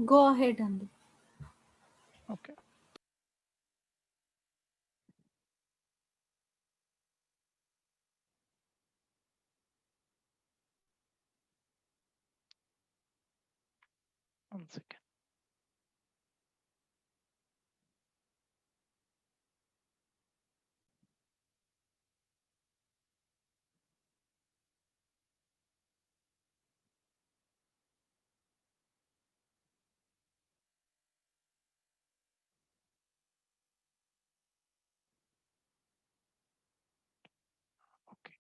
Go ahead, Andy. Okay. One second. Okay.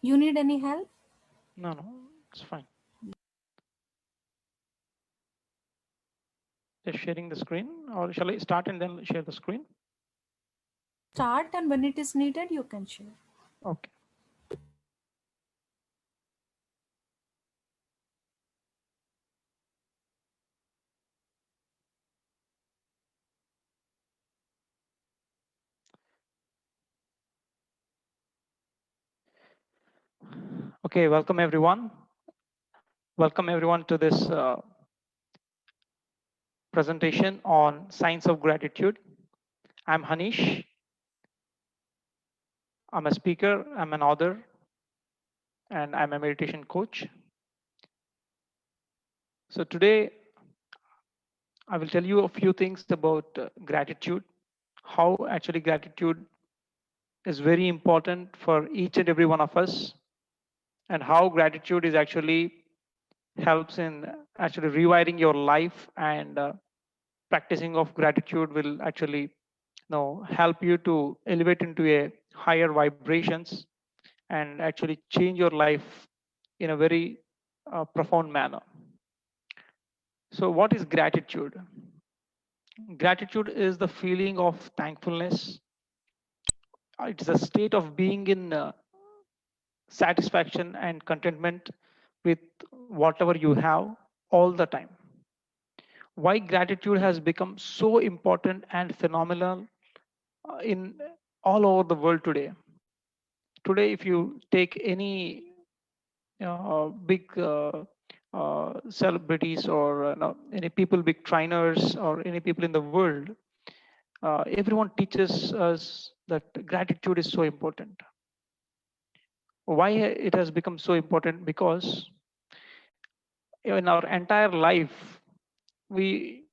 You need any help? No, no, it's fine. Just sharing the screen, or shall I start and then share the screen? Start, and when it is needed, you can share. Okay. Okay, welcome everyone. Welcome everyone to this presentation on science of gratitude. I'm Haneesh. I'm a speaker, I'm an author, and I'm a meditation coach. So today I will tell you a few things about gratitude, how actually gratitude is very important for each and every one of us, and how gratitude is actually helps in actually rewiring your life, and practicing of gratitude will actually help you to elevate into a higher vibrations and actually change your life in a very profound manner. So what is gratitude? Gratitude is the feeling of thankfulness. It's a state of being in satisfaction and contentment with whatever you have all the time. Why gratitude has become so important and phenomenal in all over the world today. Today, if you take any big celebrities, or no, any people, big trainers, or any people in the world, everyone teaches us that gratitude is so important. Why it has become so important? Because in our entire life, we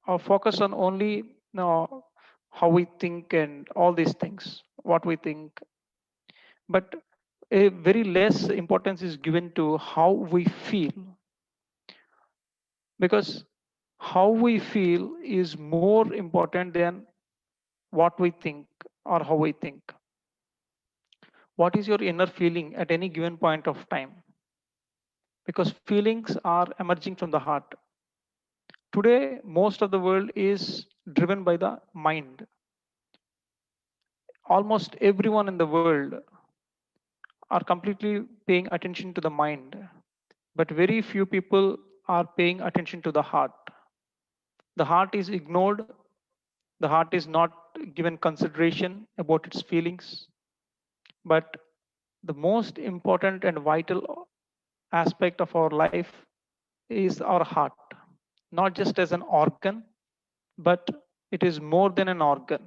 are focused on only how we think and all these things, what we think, but a very less importance is given to how we feel, because how we feel is more important than what we think or how we think. What is your inner feeling at any given point of time? Because feelings are emerging from the heart. Today, most of the world is driven by the mind. Almost everyone in the world are completely paying attention to the mind, but very few people are paying attention to the heart. The heart is ignored. The heart is not given consideration about its feelings. But the most important and vital aspect of our life is our heart, not just as an organ, but it is more than an organ.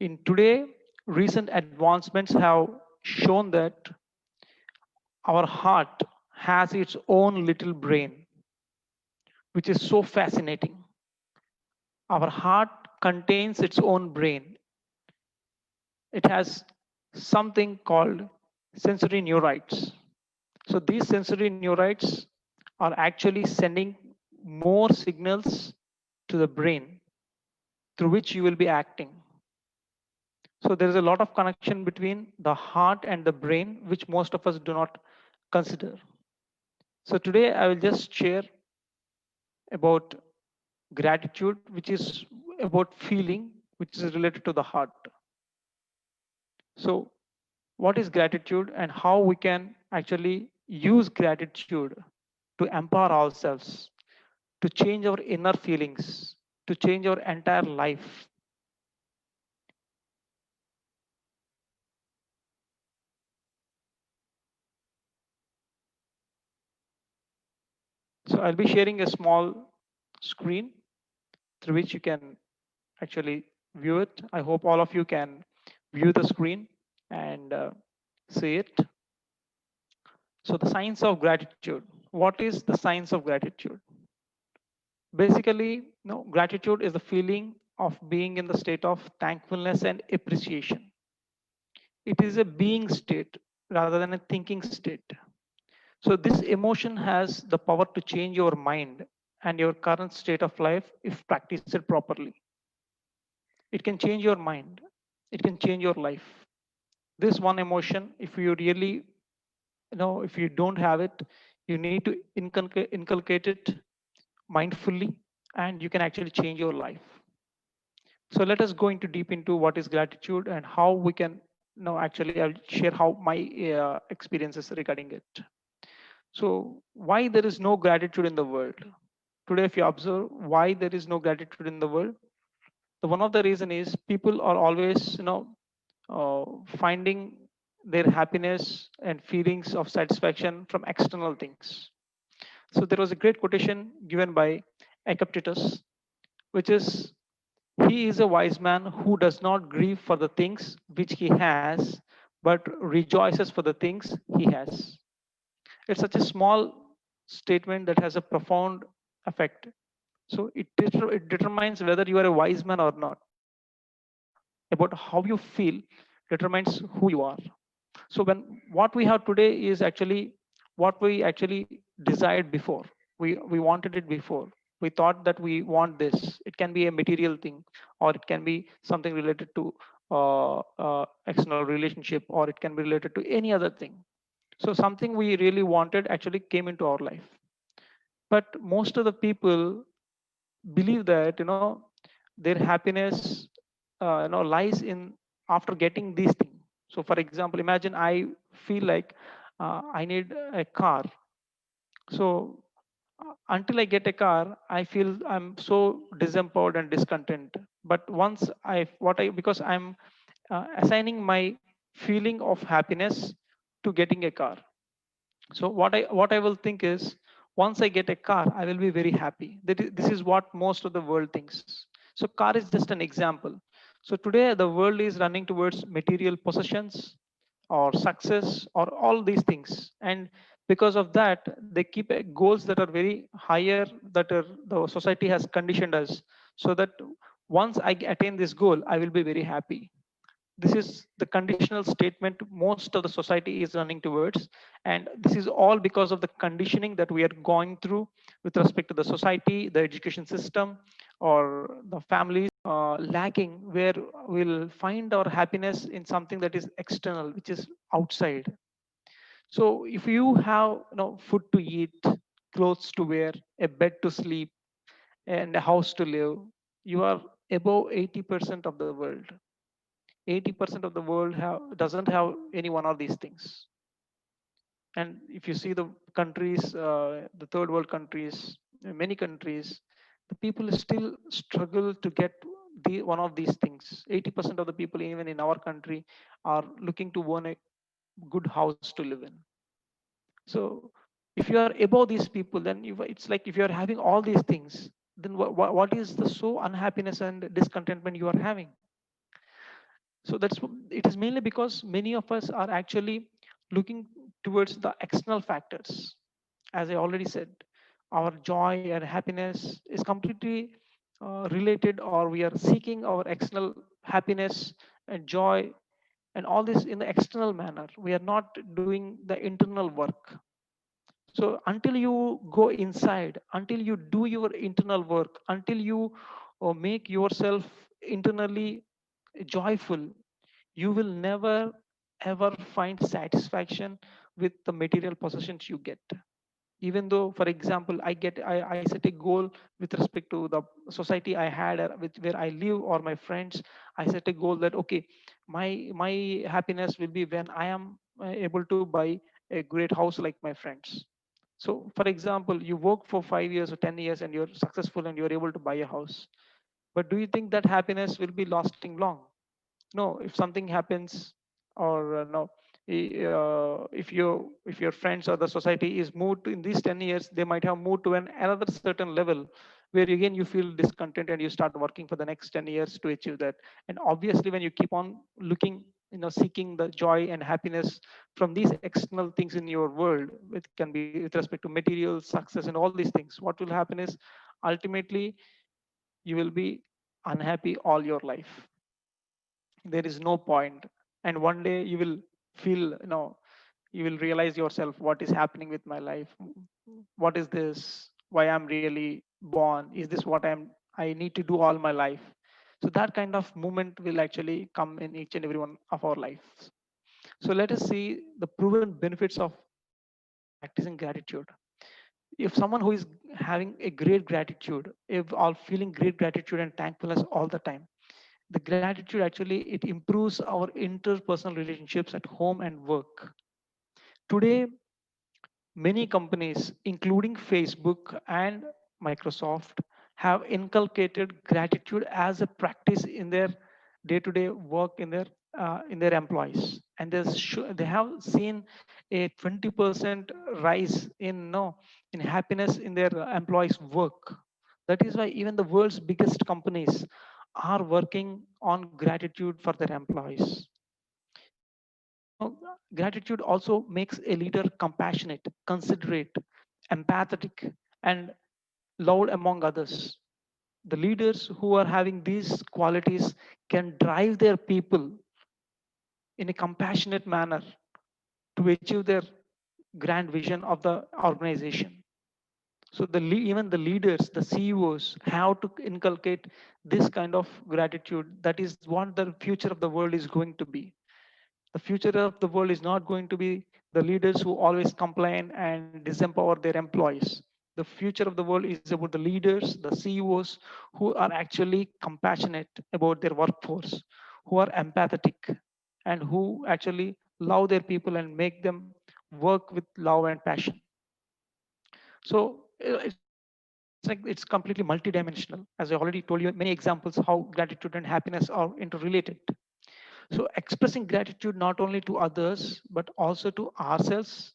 In today, recent advancements have shown that our heart has its own little brain, which is so fascinating. Our heart contains its own brain. It has something called sensory neurites. So these sensory neurites are actually sending more signals to the brain through which you will be acting. So there is a lot of connection between the heart and the brain, which most of us do not consider. So today I will just share about gratitude, which is about feeling, which is related to the heart. So what is gratitude and how we can actually use gratitude to empower ourselves, to change our inner feelings, to change our entire life. So I'll be sharing a small screen through which you can actually view it. I hope all of you can view the screen and see it. So the science of gratitude. What is the science of gratitude? Basically, no, gratitude is the feeling of being in the state of thankfulness and appreciation. It is a being state rather than a thinking state. So this emotion has the power to change your mind and your current state of life if practiced properly. It can change your mind. It can change your life. This one emotion, if you really, if you don't have it, you need to inculcate it mindfully, and you can actually change your life. So let us go into deep into what is gratitude and how we can, actually I'll share how my experiences regarding it. So why there is no gratitude in the world? Today, if you observe why there is no gratitude in the world, the one of the reason is people are always, finding their happiness and feelings of satisfaction from external things. So there was a great quotation given by Epictetus, which is, "He is a wise man who does not grieve for the things which he has, but rejoices for the things he has." It's such a small statement that has a profound effect. So it determines whether you are a wise man or not. About how you feel determines who you are. So when what we have today is actually what we actually desired before. We wanted it before. We thought that we want this. It can be a material thing, or it can be something related to external relationship, or it can be related to any other thing. So something we really wanted actually came into our life. But most of the people believe that their happiness lies in after getting these things. So for example, imagine I feel like I need a car. So until I get a car, I feel I'm so disempowered and discontent. But once I what I because I'm assigning my feeling of happiness to getting a car. So what I will think is, once I get a car, I will be very happy. This is what most of the world thinks. So car is just an example. So today the world is running towards material possessions or success or all these things, and because of that they keep goals that are very higher, that are the society has conditioned us, so that once I attain this goal, I will be very happy. This is the conditional statement most of the society is running towards, and this is all because of the conditioning that we are going through with respect to the society, the education system, or the families lacking, where we'll find our happiness in something that is external, which is outside. So if you have food to eat, clothes to wear, a bed to sleep, and a house to live, you are above 80% of the world. 80% of the world doesn't have any one of these things. And if you see the countries, the third world countries, many countries, the people still struggle to get one of these things. 80% of the people, even in our country, are looking to own a good house to live in. So if you are above these people, then it's like if you are having all these things, then what is the so unhappiness and discontentment you are having? So it is mainly because many of us are actually looking towards the external factors. As I already said, our joy and happiness is completely related, or we are seeking our external happiness and joy and all this in the external manner. We are not doing the internal work. So until you go inside, until you do your internal work, until you make yourself internally joyful, you will never ever find satisfaction with the material possessions you get. Even though, for example, I set a goal with respect to the society I had, with where I live, or my friends. I set a goal that, okay, my happiness will be when I am able to buy a great house like my friends. So, for example, you work for 5 years or 10 years and you're successful and you're able to buy a house. But do you think that happiness will be lasting long? No. If something happens, or no, if your friends or the society is moved to, in these 10 years, they might have moved to another certain level where again you feel discontent and you start working for the next 10 years to achieve that. And obviously when you keep on looking, seeking the joy and happiness from these external things in your world, it can be with respect to material success and all these things, what will happen is ultimately you will be unhappy all your life. There is no point. And one day you will feel, you will realize yourself, what is happening with my life? What is this? Why I'm really born? Is this what I need to do all my life? So that kind of moment will actually come in each and every one of our lives. So let us see the proven benefits of practicing gratitude. If someone who is having a great gratitude, if all feeling great gratitude and thankfulness all the time, the gratitude actually it improves our interpersonal relationships at home and work. Today many companies, including Facebook and Microsoft, have inculcated gratitude as a practice in their day-to-day work in their employees, and they have seen a 20% rise in in happiness in their employees' work. That is why even the world's biggest companies are working on gratitude for their employees. Gratitude also makes a leader compassionate, considerate, empathetic, and loved among others. The leaders who are having these qualities can drive their people in a compassionate manner to achieve their grand vision of the organization. So even the leaders, the CEOs have to inculcate this kind of gratitude. That is what the future of the world is going to be. The future of the world is not going to be the leaders who always complain and disempower their employees. The future of the world is about the leaders, the CEOs, who are actually compassionate about their workforce, who are empathetic, and who actually love their people and make them work with love and passion. So it's completely multidimensional. As I already told you, many examples how gratitude and happiness are interrelated. So expressing gratitude not only to others but also to ourselves,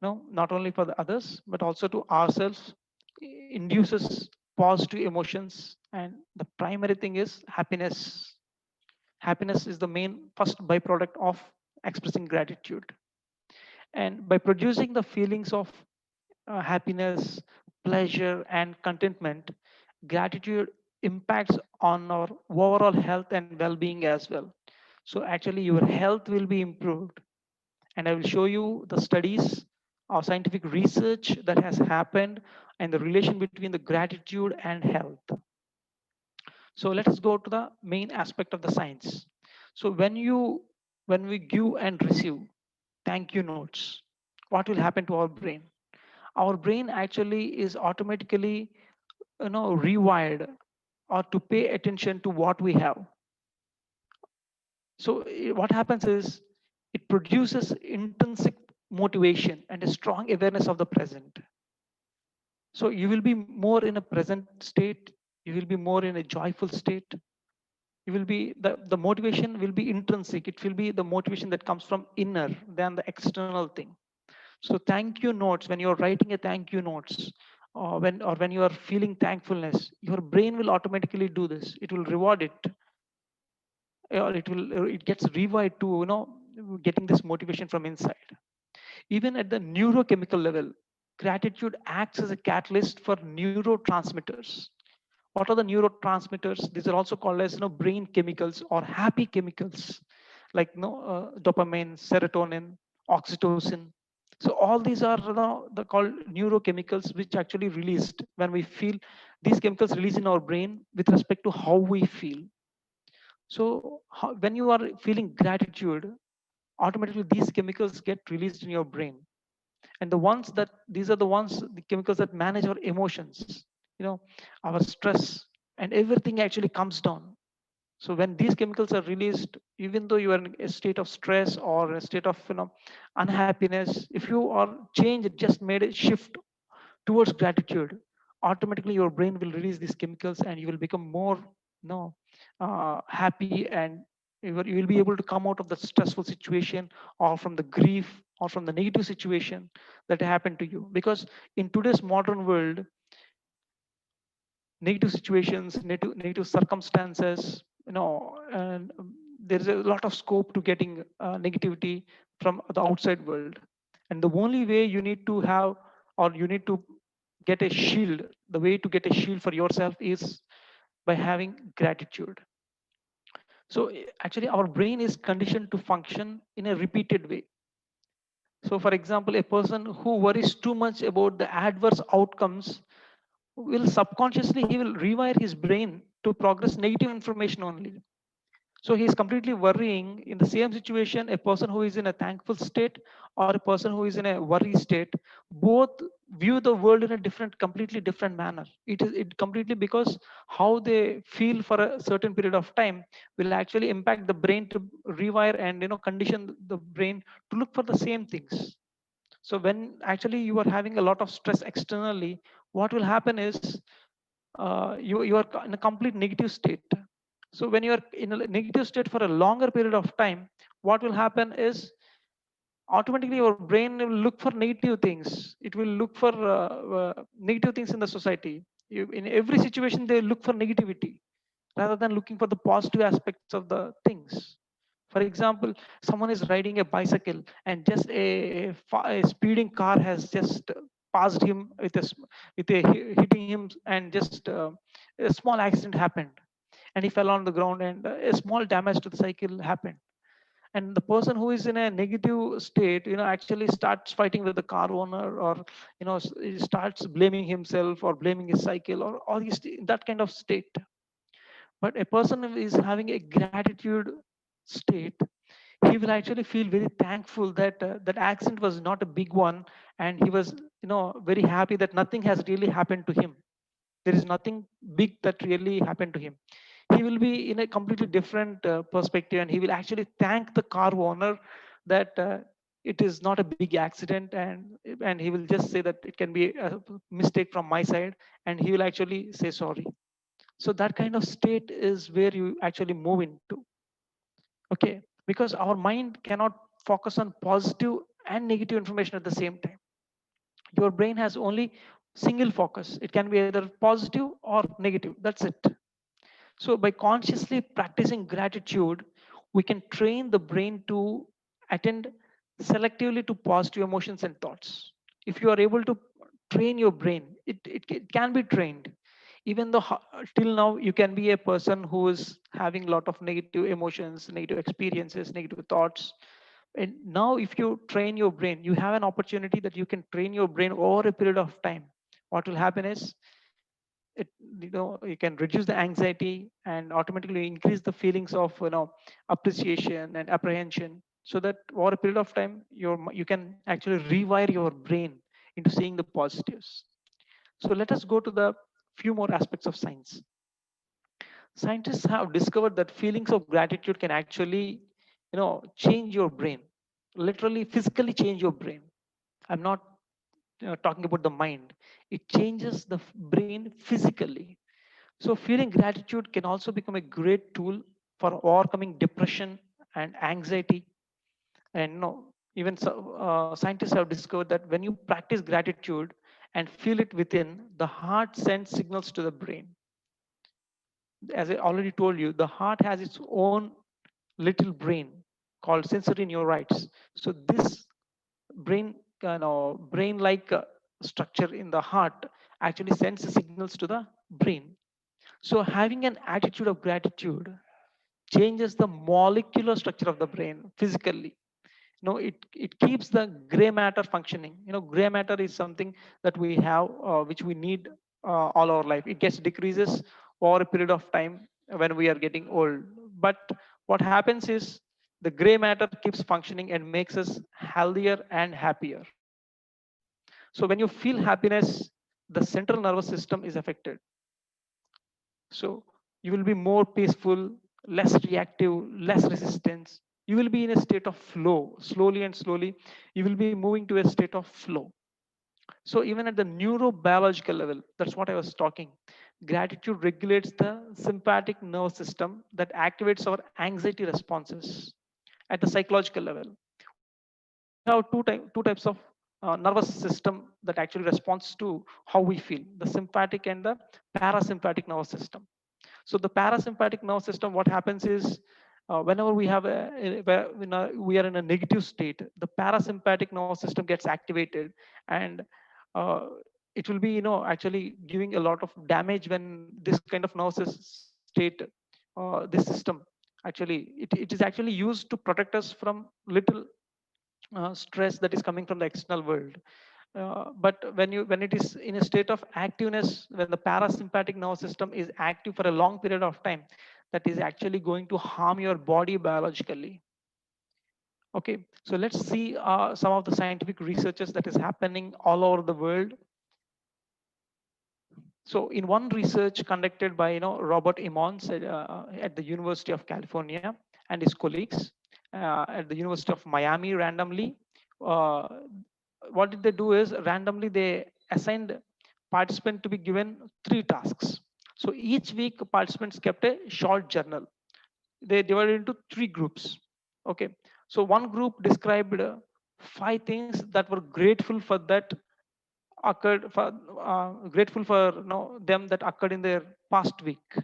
no, not only for the others but also to ourselves, induces positive emotions. And the primary thing is happiness. Happiness is the main first byproduct of expressing gratitude. And by producing the feelings of happiness, pleasure, and contentment, gratitude impacts on our overall health and well-being as well. So actually your health will be improved. And I will show you the studies or scientific research that has happened and the relation between the gratitude and health. So let us go to the main aspect of the science. So when we give and receive thank you notes, what will happen to our brain? Our brain actually is automatically rewired or to pay attention to what we have. So what happens is it produces intrinsic motivation and a strong awareness of the present. So you will be more in a present state, you will be more in a joyful state. You will be the motivation will be intrinsic. It will be the motivation that comes from inner than the external thing. So thank you notes, when you're writing a thank you notes, or when you are feeling thankfulness, your brain will automatically do this. It will reward it, or it gets rewired to getting this motivation from inside. Even at the neurochemical level, gratitude acts as a catalyst for neurotransmitters. What are the neurotransmitters? These are also called as brain chemicals or happy chemicals, like dopamine, serotonin, oxytocin. So all these are the called neurochemicals which actually released when we feel. These chemicals release in our brain with respect to how we feel. So when you are feeling gratitude, automatically these chemicals get released in your brain. And these are the chemicals that manage our emotions, our stress, and everything actually comes down. So when these chemicals are released, even though you are in a state of stress or a state of unhappiness, if you are changed, just made a shift towards gratitude, automatically your brain will release these chemicals and you will become more happy, and you will be able to come out of the stressful situation or from the grief or from the negative situation that happened to you. Because in today's modern world, negative situations, negative circumstances, and there is a lot of scope to getting negativity from the outside world. And the only way you need to have, or you need to get a shield, the way to get a shield for yourself is by having gratitude. So actually, our brain is conditioned to function in a repeated way. So, for example, a person who worries too much about the adverse outcomes will subconsciously he will rewire his brain to progress negative information only. So he is completely worrying. In the same situation, a person who is in a thankful state or a person who is in a worry state, both view the world in a different, completely different manner. It completely, because how they feel for a certain period of time will actually impact the brain to rewire and condition the brain to look for the same things. So when actually you are having a lot of stress externally, what will happen is you are in a complete negative state. So when you are in a negative state for a longer period of time, what will happen is automatically your brain will look for negative things. It will look for negative things in the society. In every situation, they look for negativity rather than looking for the positive aspects of the things. For example, someone is riding a bicycle and just a speeding car has just passed him with a hitting him, and just a small accident happened, and he fell on the ground, and a small damage to the cycle happened. And the person who is in a negative state, actually starts fighting with the car owner, or he starts blaming himself or blaming his cycle, or he's in that kind of state. But a person who is having a gratitude state, he will actually feel very thankful that that accident was not a big one, and he was very happy that nothing has really happened to him. There is nothing big that really happened to him. He will be in a completely different perspective, and he will actually thank the car owner that it is not a big accident, and he will just say that it can be a mistake from my side, and he will actually say sorry. So that kind of state is where you actually move into. Okay, because our mind cannot focus on positive and negative information at the same time. Your brain has only single focus. It can be either positive or negative. That's it. So by consciously practicing gratitude, we can train the brain to attend selectively to positive emotions and thoughts. If you are able to train your brain, it can be trained. Even though till now you can be a person who is having a lot of negative emotions, negative experiences, negative thoughts. And now if you train your brain, you have an opportunity that you can train your brain over a period of time. What will happen is, it you can reduce the anxiety and automatically increase the feelings of appreciation and apprehension, so that over a period of time you can actually rewire your brain into seeing the positives. So let us go to the few more aspects of science. Scientists have discovered that feelings of gratitude can actually change your brain, literally physically change your brain. I'm not talking about the mind. It changes the brain physically. So feeling gratitude can also become a great tool for overcoming depression and anxiety. And even scientists have discovered that when you practice gratitude and feel it within, the heart sends signals to the brain. As I already told you, the heart has its own little brain called sensory neurites. So this brain, brain-like structure in the heart actually sends signals to the brain. So having an attitude of gratitude changes the molecular structure of the brain physically. It keeps the gray matter functioning. Gray matter is something that we have, which we need all our life. It gets decreases over a period of time when we are getting old. But what happens is the gray matter keeps functioning and makes us healthier and happier. So when you feel happiness, the central nervous system is affected. So you will be more peaceful, less reactive, less resistance. You will be in a state of flow. Slowly and slowly, you will be moving to a state of flow. So even at the neurobiological level, that's what I was talking. Gratitude regulates the sympathetic nervous system that activates our anxiety responses. At the psychological level, we have two types of nervous system that actually responds to how we feel: the sympathetic and the parasympathetic nervous system. So the parasympathetic nervous system, what happens is, whenever we have we are in a negative state, the parasympathetic nervous system gets activated, and uh, it will be actually giving a lot of damage when this kind of state, this system actually, it is actually used to protect us from little stress that is coming from the external world. But when it is in a state of activeness, when the parasympathetic nervous system is active for a long period of time, that is actually going to harm your body biologically. Okay, so let's see some of the scientific researches that is happening all over the world. So in one research conducted by Robert Emmons at the University of California and his colleagues at the University of Miami randomly, uh, what did they do is randomly they assigned participant to be given three tasks. So each week participants kept a short journal. They divided into three groups. Okay, so one group described five things that were grateful for that occurred for grateful for them that occurred in their past week.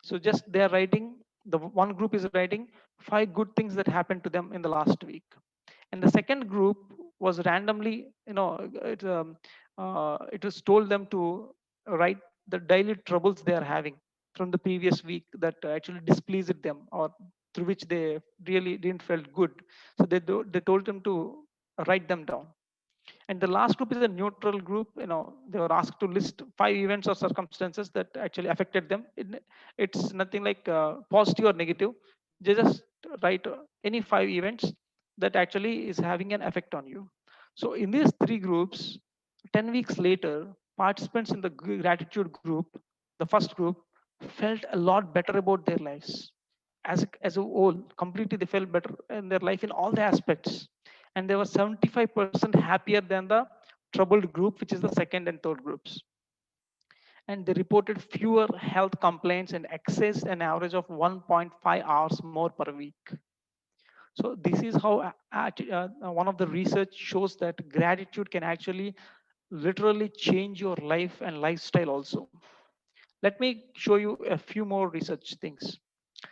So just they are writing, the one group is writing five good things that happened to them in the last week, and the second group was randomly, it was told them to write the daily troubles they are having from the previous week that actually displeased them, or through which they really didn't felt good. So they told them to write them down. And the last group is a neutral group. They were asked to list five events or circumstances that actually affected them. It's nothing like positive or negative. They just write any five events that actually is having an effect on you. So in these three groups, 10 weeks later, participants in the gratitude group, the first group, felt a lot better about their lives. As a whole, completely they felt better in their life in all the aspects. And they were 75% happier than the troubled group, which is the second and third groups. And they reported fewer health complaints and accessed an average of 1.5 hours more per week. So this is how one of the research shows that gratitude can actually literally change your life and lifestyle also. Let me show you a few more research things.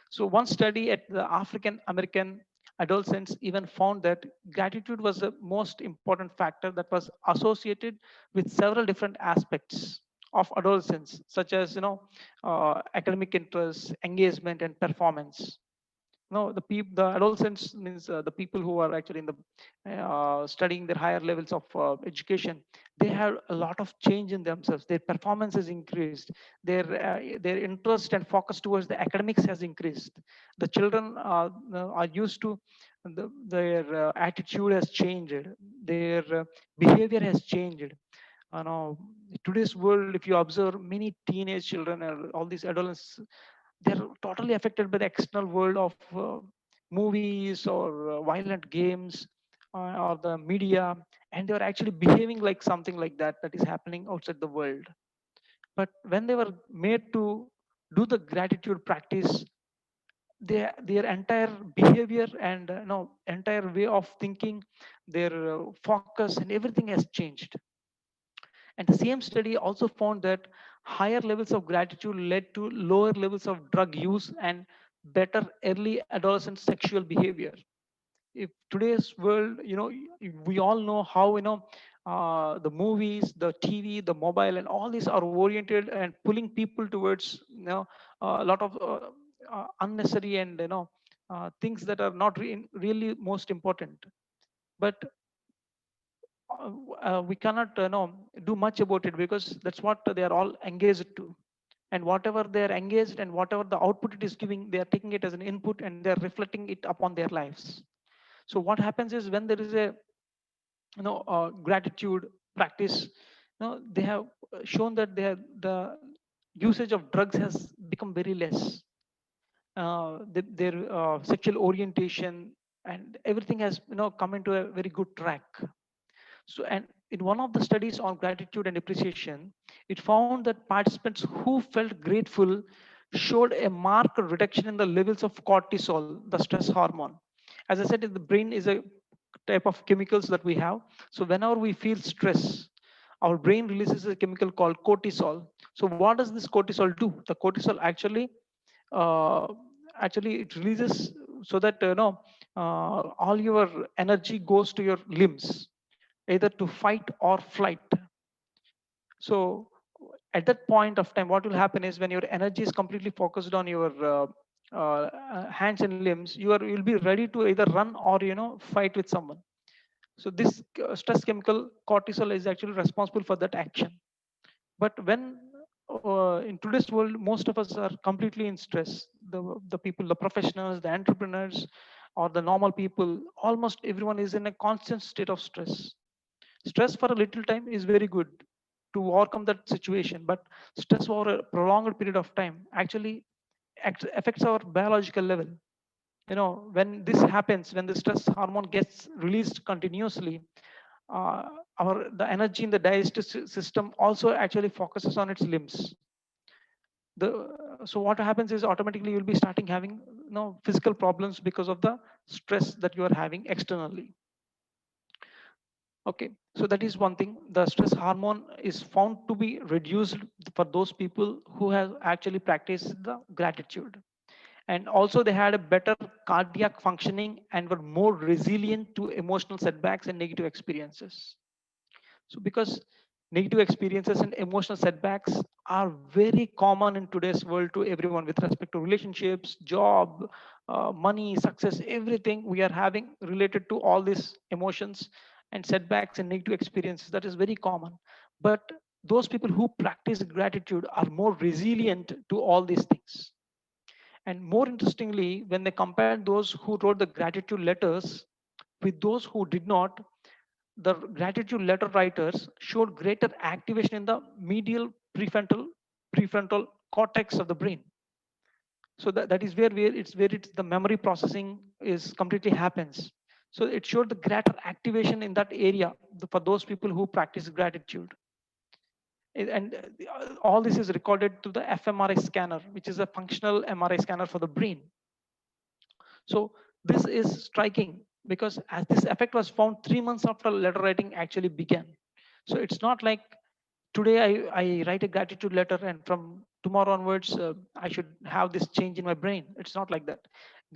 So one study at the African American adolescents even found that gratitude was the most important factor that was associated with several different aspects of adolescence, such as academic interests, engagement, and performance. No, the adolescents means the people who are actually in the studying their higher levels of education. They have a lot of change in themselves. Their performance has increased. Their interest and focus towards the academics has increased. The children are used to their attitude has changed. Their behavior has changed. Today's world, if you observe many teenage children or all these adolescents, they're totally affected by the external world of movies or violent games or the media, and they were actually behaving like something like that is happening outside the world. But when they were made to do the gratitude practice, their entire behavior and entire way of thinking, their focus and everything has changed. And the same study also found that higher levels of gratitude led to lower levels of drug use and better early adolescent sexual behavior. If today's world, we all know how, the movies, the TV, the mobile, and all these are oriented and pulling people towards, a lot of unnecessary and, things that are not really most important. But we cannot do much about it because that's what they are all engaged to, and whatever they are engaged and whatever the output it is giving, they are taking it as an input and they are reflecting it upon their lives. So what happens is when there is a gratitude practice, they have shown that the usage of drugs has become very less. their sexual orientation, and everything has come into a very good track. So, and in one of the studies on gratitude and appreciation, it found that participants who felt grateful showed a marked reduction in the levels of cortisol, the stress hormone. As I said, the brain is a type of chemicals that we have. So whenever we feel stress, our brain releases a chemical called cortisol. So what does this cortisol do? The cortisol uh, actually it releases so that all your energy goes to your limbs, either to fight or flight. So at that point of time, what will happen is when your energy is completely focused on your hands and limbs, you'll be ready to either run or fight with someone. So this stress chemical cortisol is actually responsible for that action. But when in today's world, most of us are completely in stress. The people, the professionals, the entrepreneurs, or the normal people, almost everyone is in a constant state of stress. Stress for a little time is very good to overcome that situation, but stress over a prolonged period of time actually affects our biological level. When this happens, when the stress hormone gets released continuously, uh, our the energy in the digestive system also actually focuses on its limbs. So what happens is automatically you'll be starting having physical problems because of the stress that you are having externally. Okay, so that is one thing. The stress hormone is found to be reduced for those people who have actually practiced the gratitude. And also, they had a better cardiac functioning and were more resilient to emotional setbacks and negative experiences. So, because negative experiences and emotional setbacks are very common in today's world to everyone with respect to relationships, job, money, success, everything we are having related to all these emotions and setbacks and negative experiences. That is very common. But those people who practice gratitude are more resilient to all these things. And more interestingly, when they compared those who wrote the gratitude letters with those who did not, the gratitude letter writers showed greater activation in the medial prefrontal cortex of the brain. So that is where it's the memory processing is completely happens. So it showed the greater activation in that area for those people who practice gratitude. And all this is recorded to the fMRI scanner, which is a functional MRI scanner for the brain. So this is striking because as this effect was found 3 months after letter writing actually began. So it's not like today I write a gratitude letter and from tomorrow onwards I should have this change in my brain. It's not like that.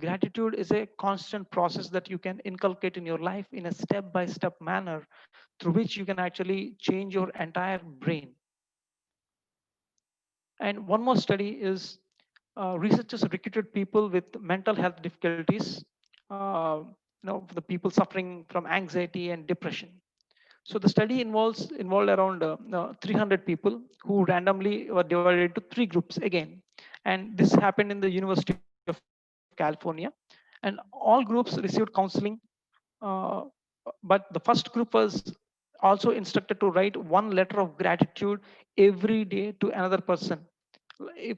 Gratitude is a constant process that you can inculcate in your life in a step by step manner through which you can actually change your entire brain. And one more study is researchers recruited people with mental health difficulties, the people suffering from anxiety and depression. So the study involved around 300 people who randomly were divided into three groups again, and this happened in the University of California, and all groups received counseling. Uh, but the first group was also instructed to write one letter of gratitude every day to another person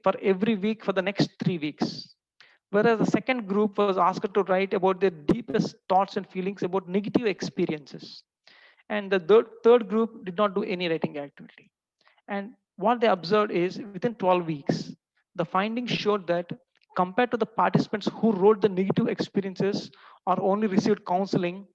for every week for the next 3 weeks. Whereas the second group was asked to write about their deepest thoughts and feelings about negative experiences. And the third group did not do any writing activity. And what they observed is within 12 weeks, the findings showed that compared to the participants who wrote the negative experiences or only received counseling,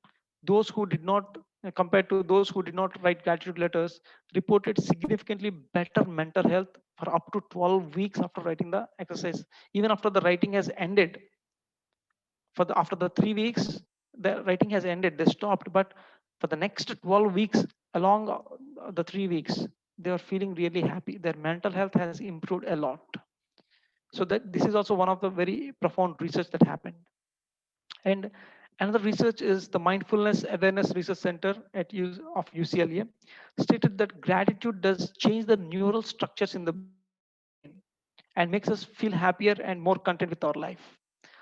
those who did not, compared to those who did not write gratitude letters, reported significantly better mental health for up to 12 weeks after writing the exercise. Even after the writing has ended, after the 3 weeks, the writing has ended, they stopped. But for the next 12 weeks, along the 3 weeks, they are feeling really happy. Their mental health has improved a lot. So that this is also one of the very profound research that happened. And another research is the Mindfulness Awareness Research Center of UCLA stated that gratitude does change the neural structures in the brain and makes us feel happier and more content with our life.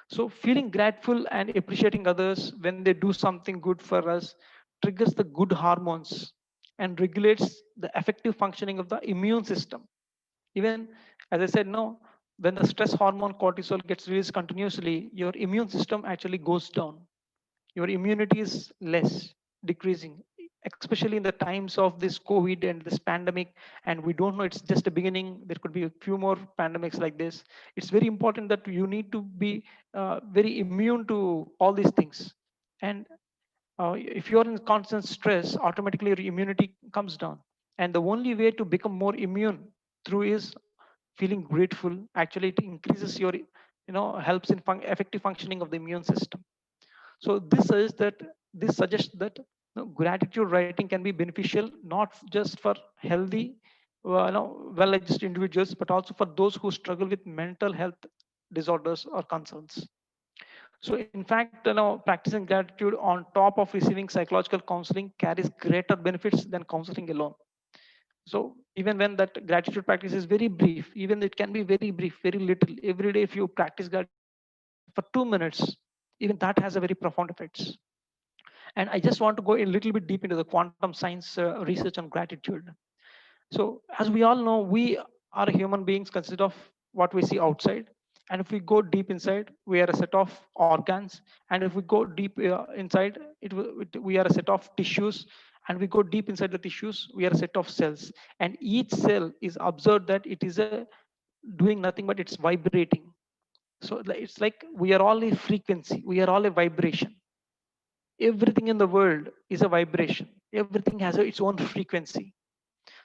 So feeling grateful and appreciating others when they do something good for us triggers the good hormones and regulates the effective functioning of the immune system. Even as I said, no, when the stress hormone cortisol gets released continuously, your immune system actually goes down. Your immunity is less, decreasing, especially in the times of this COVID and this pandemic. And we don't know, it's just the beginning. There could be a few more pandemics like this. It's very important that you need to be very immune to all these things. And if you're in constant stress, automatically your immunity comes down. And the only way to become more immune through is feeling grateful. Actually, it increases your, helps in effective functioning of the immune system. So this suggests that gratitude writing can be beneficial not just for healthy, well-adjusted individuals, but also for those who struggle with mental health disorders or concerns. So in fact, practicing gratitude on top of receiving psychological counseling carries greater benefits than counseling alone. So even when that gratitude practice is very brief, even it can be very brief, very little, every day if you practice gratitude for 2 minutes, even that has a very profound effects. And I just want to go a little bit deep into the quantum science research on gratitude. So, as we all know, we are human beings consist of what we see outside. And if we go deep inside, we are a set of organs. And if we go deep inside, we are a set of tissues. And we go deep inside the tissues, we are a set of cells. And each cell is observed that it is doing nothing but it's vibrating. So it's like we are all a frequency, we are all a vibration. Everything in the world is a vibration, everything has its own frequency.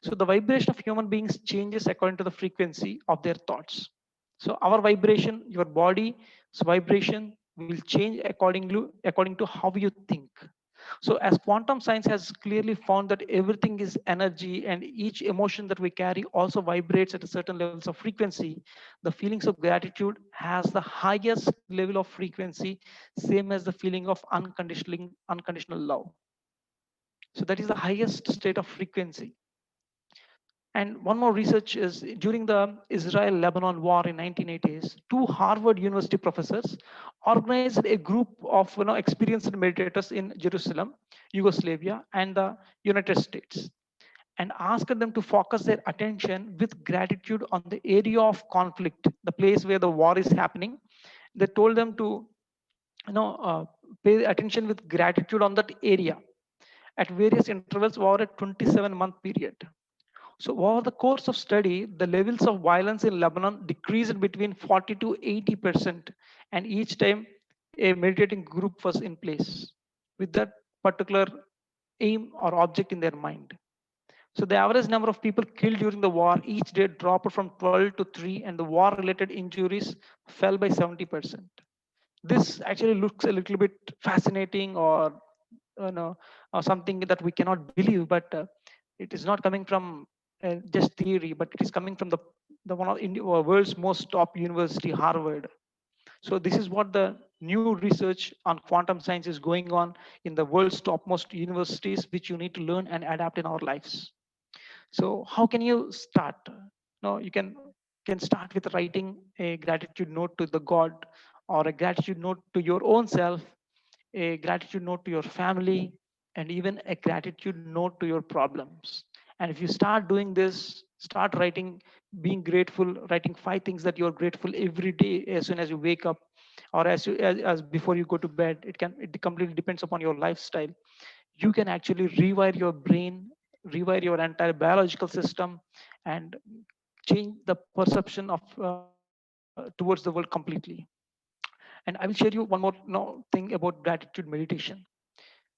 So the vibration of human beings changes according to the frequency of their thoughts. So our vibration, your body's vibration will change according to how you think. So as quantum science has clearly found that everything is energy, and each emotion that we carry also vibrates at a certain levels of frequency, the feelings of gratitude has the highest level of frequency, same as the feeling of unconditional love. So that is the highest state of frequency. And one more research is during the Israel-Lebanon war in 1980s, two Harvard University professors organized a group of experienced meditators in Jerusalem, Yugoslavia, and the United States, and asked them to focus their attention with gratitude on the area of conflict, the place where the war is happening. They told them to you know uh, pay attention with gratitude on that area at various intervals over a 27-month period. So over the course of study, the levels of violence in Lebanon decreased between 40 to 80%, and each time a meditating group was in place with that particular aim or object in their mind. So the average number of people killed during the war each day dropped from 12 to 3, and the war-related injuries fell by 70%. This actually looks a little bit fascinating, or you know or something that we cannot believe, but it is not coming from just theory, but it is coming from the one of India, world's most top university, Harvard. So this is what the new research on quantum science is going on in the world's topmost universities, which you need to learn and adapt in our lives. So how can you start? No, you can start with writing a gratitude note to the God, or a gratitude note to your own self, a gratitude note to your family, and even a gratitude note to your problems. And if you start doing this, start writing, being grateful, writing 5 things that you're grateful every day as soon as you wake up, or as before you go to bed. It completely depends upon your lifestyle. You can actually rewire your brain, rewire your entire biological system, and change the perception of towards the world completely. And I will share you one more thing about gratitude meditation.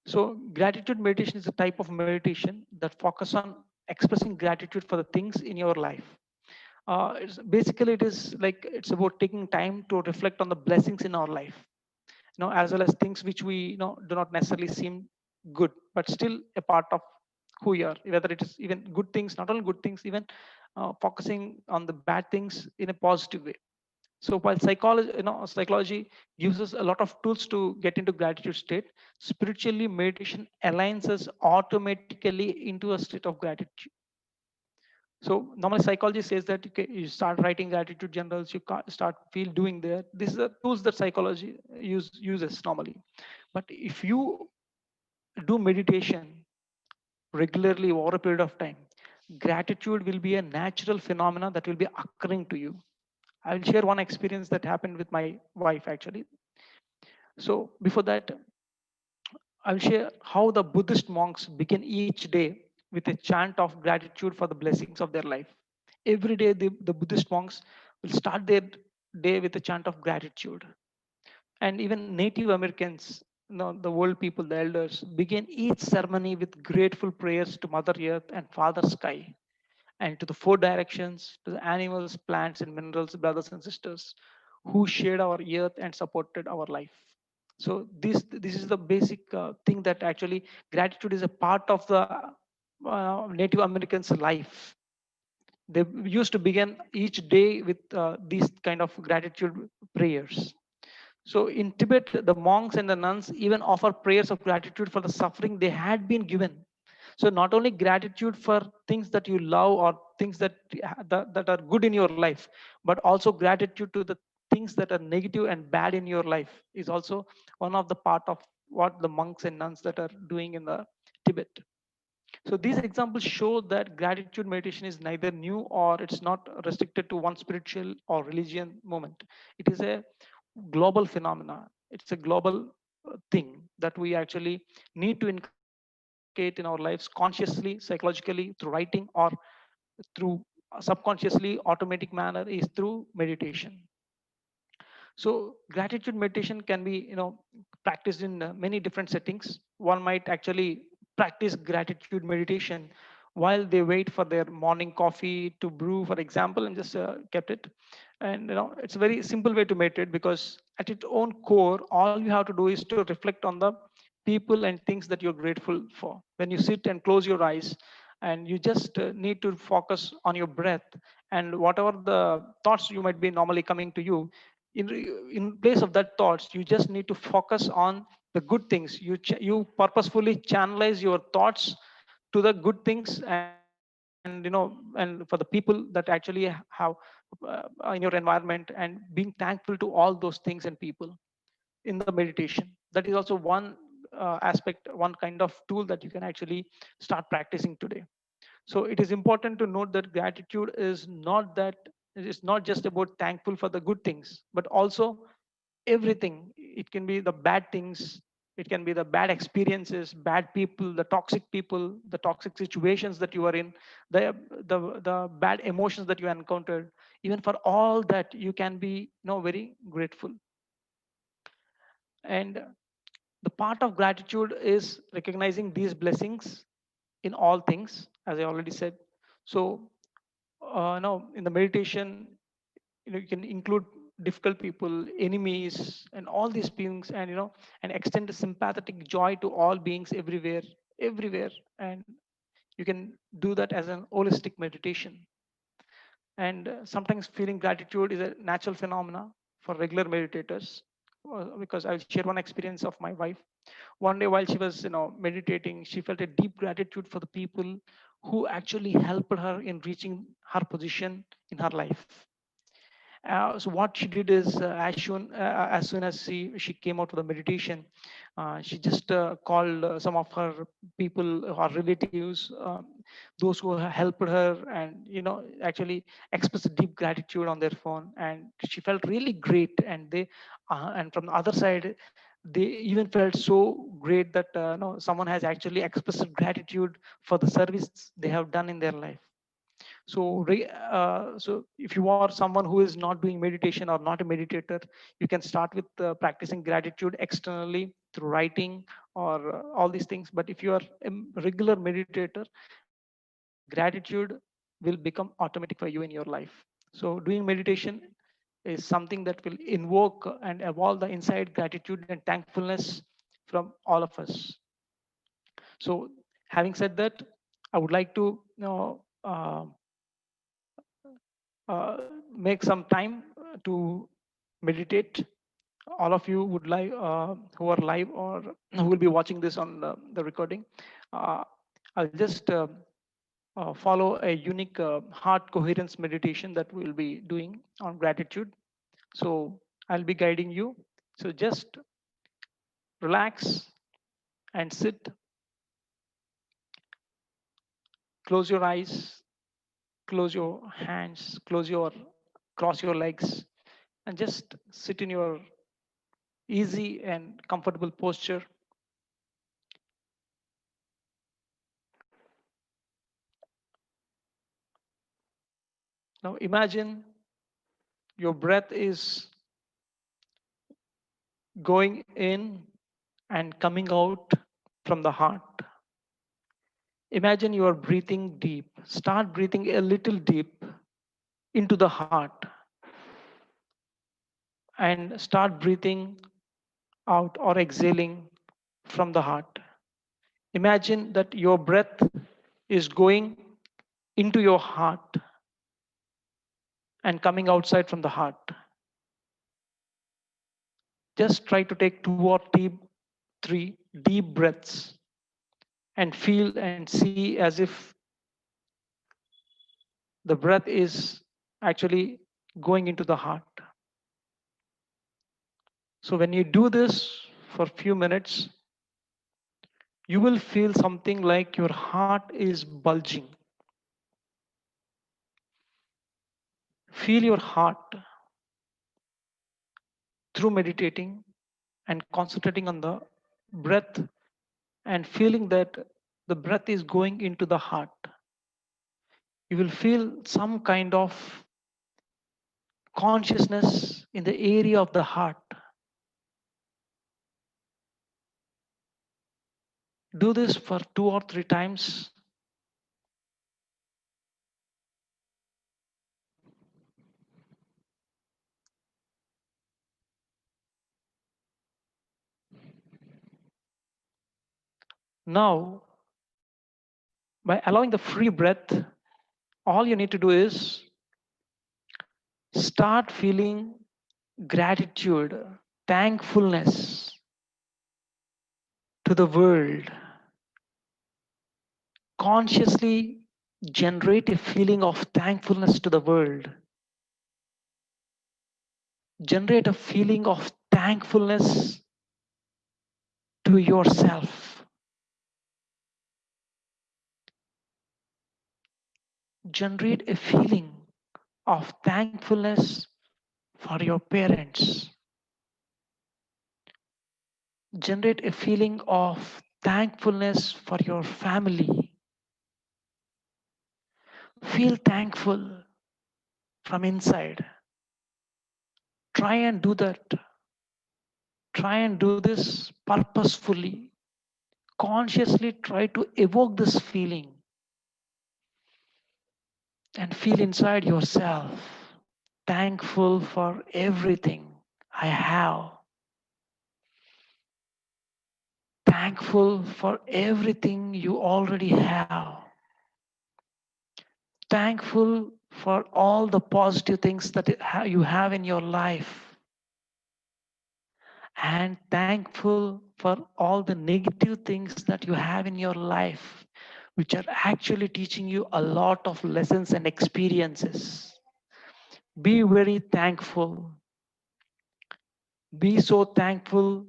So gratitude meditation is a type of meditation that focus on expressing gratitude for the things in your life. Basically, it is like it's about taking time to reflect on the blessings in our life, as well as things which we do not necessarily seem good, but still a part of who you are. Whether it is even good things, not only good things, even focusing on the bad things in a positive way. So while psychology gives us a lot of tools to get into gratitude state, spiritually meditation aligns us automatically into a state of gratitude. So normally psychology says that you start writing gratitude journals, you start feel doing that. These are tools that psychology uses normally. But if you do meditation regularly over a period of time, gratitude will be a natural phenomena that will be occurring to you. I'll share one experience that happened with my wife actually. So before that, I'll share how the Buddhist monks begin each day with a chant of gratitude for the blessings of their life. Every day, the Buddhist monks will start their day with a chant of gratitude. And even Native Americans, the world people, the elders, begin each ceremony with grateful prayers to Mother Earth and Father Sky, and to the four directions, to the animals, plants, and minerals, brothers and sisters, who shared our earth and supported our life. So this is the basic thing, that actually gratitude is a part of the Native Americans' life. They used to begin each day with these kind of gratitude prayers. So in Tibet, the monks and the nuns even offer prayers of gratitude for the suffering they had been given. So not only gratitude for things that you love or things that are good in your life, but also gratitude to the things that are negative and bad in your life is also one of the part of what the monks and nuns that are doing in the Tibet. So these examples show that gratitude meditation is neither new or it's not restricted to one spiritual or religion moment. It is a global phenomena. It's a global thing that we actually need to inculcate in our lives consciously, psychologically, through writing, or through subconsciously automatic manner is through meditation. So gratitude meditation can be, practiced in many different settings. One might actually practice gratitude meditation while they wait for their morning coffee to brew, for example, and just kept it. And it's a very simple way to meditate, because at its own core, all you have to do is to reflect on the people and things that you're grateful for. When you sit and close your eyes, and you just need to focus on your breath, and whatever the thoughts you might be normally coming to you, in in place of that thoughts, you just need to focus on the good things. You purposefully channelize your thoughts to the good things, and for the people that actually have in your environment, and being thankful to all those things and people in the meditation. That is also one aspect, one kind of tool that you can actually start practicing today. So it is important to note that gratitude is not that, it is not just about thankful for the good things, but also everything. It can be the bad things, it can be the bad experiences, bad people, the toxic situations that you are in, the the bad emotions that you encountered. Even for all that, you can be, very grateful. And the part of gratitude is recognizing these blessings in all things, as I already said. So in the meditation, you can include difficult people, enemies, and all these beings, and and extend a sympathetic joy to all beings everywhere, everywhere. And you can do that as an holistic meditation. And sometimes feeling gratitude is a natural phenomena for regular meditators, because I'll share one experience of my wife. One day while she was, meditating, she felt a deep gratitude for the people who actually helped her in reaching her position in her life. So what she did is, as soon as she came out of the meditation, she just called some of her people, her relatives, those who helped her, and actually expressed deep gratitude on their phone, and she felt really great. And and from the other side, they even felt so great that someone has actually expressed gratitude for the service they have done in their life. So if you are someone who is not doing meditation or not a meditator, you can start with practicing gratitude externally through writing or all these things. But if you are a regular meditator, gratitude will become automatic for you in your life. So doing meditation is something that will invoke and evolve the inside gratitude and thankfulness from all of us. So having said that, I would like to uh, make some time to meditate. All of you would like, who are live or who will be watching this on the recording, uh, I'll just follow a unique heart coherence meditation that we'll be doing on gratitude. So I'll be guiding you. So just relax and sit, close your eyes, close your hands, close your cross your legs, and just sit in your easy and comfortable posture. Now imagine your breath is going in and coming out from the heart. Imagine you are breathing deep. Start breathing a little deep into the heart and start breathing out or exhaling from the heart. Imagine that your breath is going into your heart and coming outside from the heart. Just try to take two or three deep breaths and feel and see as if the breath is actually going into the heart. So when you do this for a few minutes, you will feel something like your heart is bulging. Feel your heart through meditating and concentrating on the breath and feeling that the breath is going into the heart. You will feel some kind of consciousness in the area of the heart. Do this for 2 or 3 times. Now, by allowing the free breath, all you need to do is start feeling gratitude, thankfulness to the world. Consciously generate a feeling of thankfulness to the world. Generate a feeling of thankfulness to yourself. Generate a feeling of thankfulness for your parents. Generate a feeling of thankfulness for your family. Feel thankful from inside. Try and do that. Try and do this purposefully. Consciously try to evoke this feeling and feel inside yourself thankful for everything I have. Thankful for everything you already have. Thankful for all the positive things that you have in your life. And thankful for all the negative things that you have in your life, which are actually teaching you a lot of lessons and experiences. Be very thankful. Be so thankful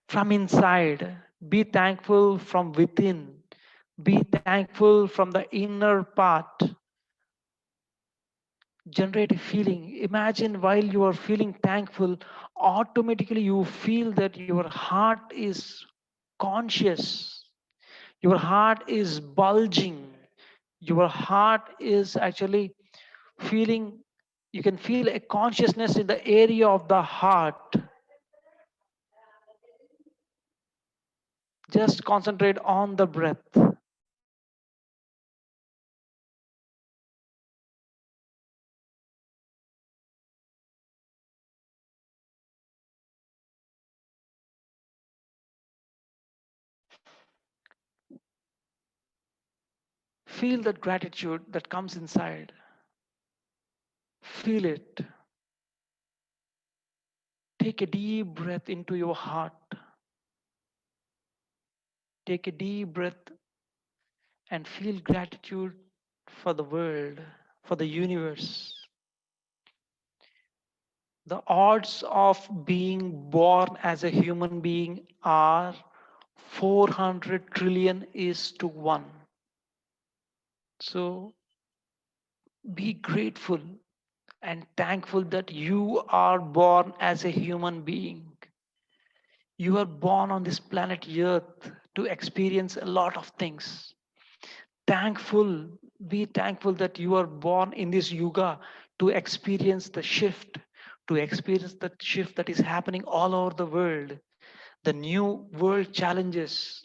from inside. Be thankful from within. Be thankful from the inner part. Generate a feeling. Imagine while you are feeling thankful, automatically you feel that your heart is conscious. Your heart is bulging. Your heart is actually feeling, you can feel a consciousness in the area of the heart. Just concentrate on the breath. Feel that gratitude that comes inside. Feel it. Take a deep breath into your heart. Take a deep breath and feel gratitude for the world, for the universe. The odds of being born as a human being are 400 trillion is to 1. So be grateful and thankful that you are born as a human being. You are born on this planet Earth to experience a lot of things. Thankful, be thankful that you are born in this yuga to experience the shift, to experience the shift that is happening all over the world, the new world challenges.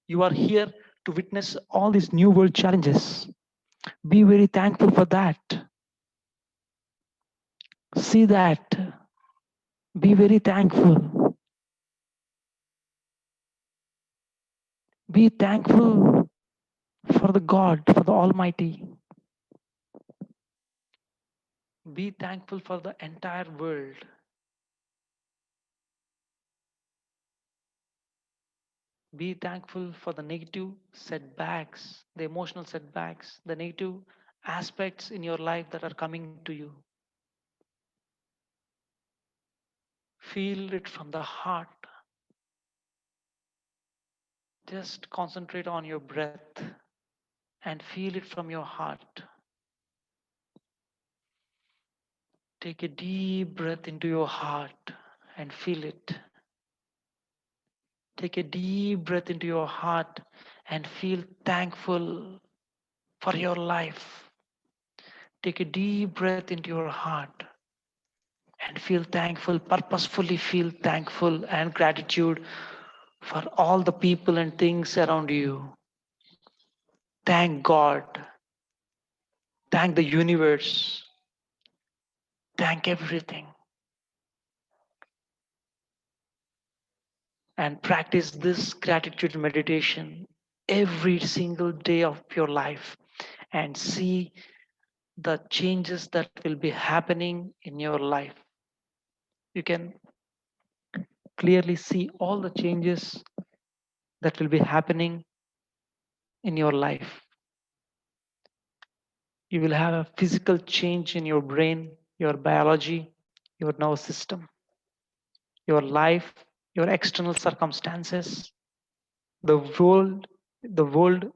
You are here to witness all these new world challenges. Be very thankful for that. See that. Be very thankful. Be thankful for the God, for the Almighty. Be thankful for the entire world. Be thankful for the negative setbacks, the emotional setbacks, the negative aspects in your life that are coming to you. Feel it from the heart. Just concentrate on your breath and feel it from your heart. Take a deep breath into your heart and feel it. Take a deep breath into your heart and feel thankful for your life. Take a deep breath into your heart and feel thankful, purposefully feel thankful and gratitude for all the people and things around you. Thank God. Thank the universe. Thank everything. And practice this gratitude meditation every single day of your life and see the changes that will be happening in your life. You can clearly see all the changes that will be happening in your life. You will have a physical change in your brain, your biology, your nervous system, your life, your external circumstances, the world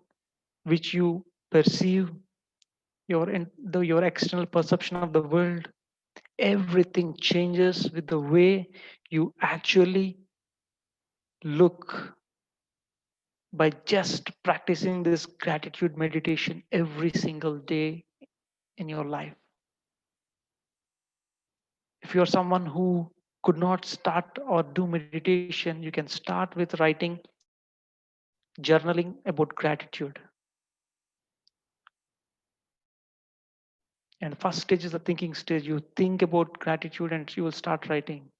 which you perceive, your external perception of the world. Everything changes with the way you actually look by just practicing this gratitude meditation every single day in your life. If you're someone who could not start or do meditation, you can start with writing, journaling about gratitude. And first stage is the thinking stage. You think about gratitude and you will start writing.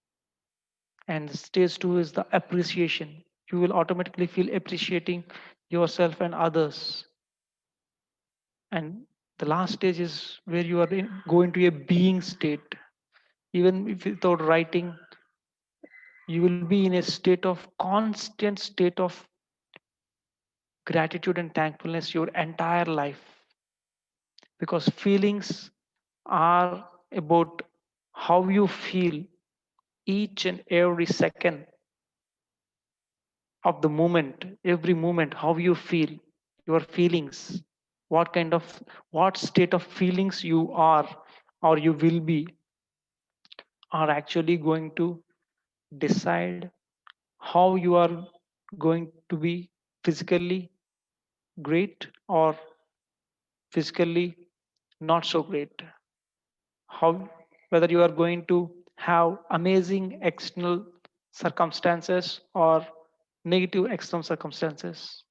And stage two is the appreciation. You will automatically feel appreciating yourself and others. And the last stage is where you are go into a being state. Even if without writing, you will be in a state of constant state of gratitude and thankfulness your entire life, because feelings are about how you feel each and every second of the moment, every moment, how you feel, your feelings, what kind of, what state of feelings you are or you will be, are actually going to decide how you are going to be physically great or physically not so great. How, whether you are going to have amazing external circumstances or negative external circumstances.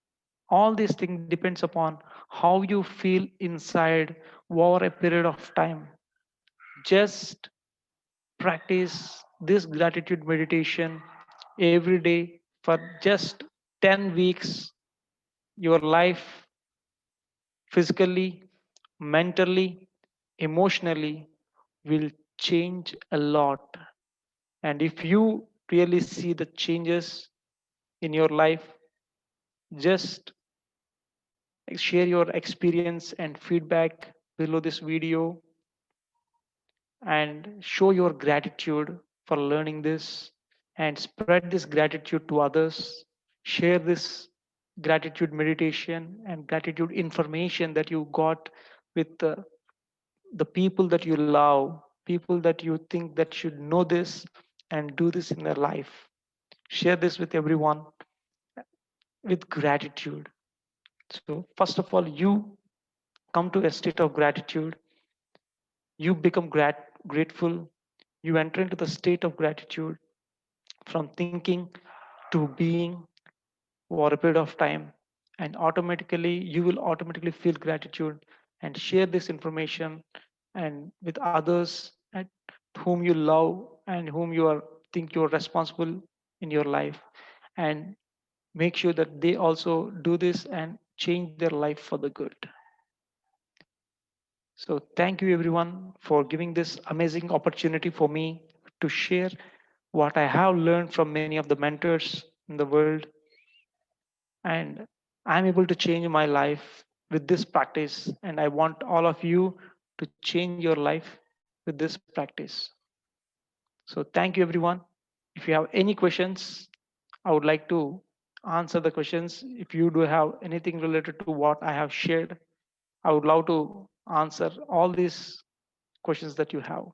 All these things depends upon how you feel inside over a period of time. Just practice this gratitude meditation every day for just 10 weeks. Your life, physically, mentally, emotionally, will change a lot. And if you really see the changes in your life, just share your experience and feedback below this video and show your gratitude for learning this and spread this gratitude to others. Share this gratitude meditation and gratitude information that you got with the people that you love, people that you think that should know this and do this in their life. Share this with everyone with gratitude. So, first of all, you come to a state of gratitude, you become grateful, you enter into the state of gratitude from thinking to being over a period of time, and automatically you will automatically feel gratitude and share this information and with others at whom you love and whom you are think you are responsible in your life, and make sure that they also do this and change their life for the good. So thank you everyone for giving this amazing opportunity for me to share what I have learned from many of the mentors in the world, and I'm able to change my life with this practice, and I want all of you to change your life with this practice. So thank you everyone. If you have any questions, I would like to answer the questions. If you do have anything related to what I have shared, I would love to answer all these questions that you have.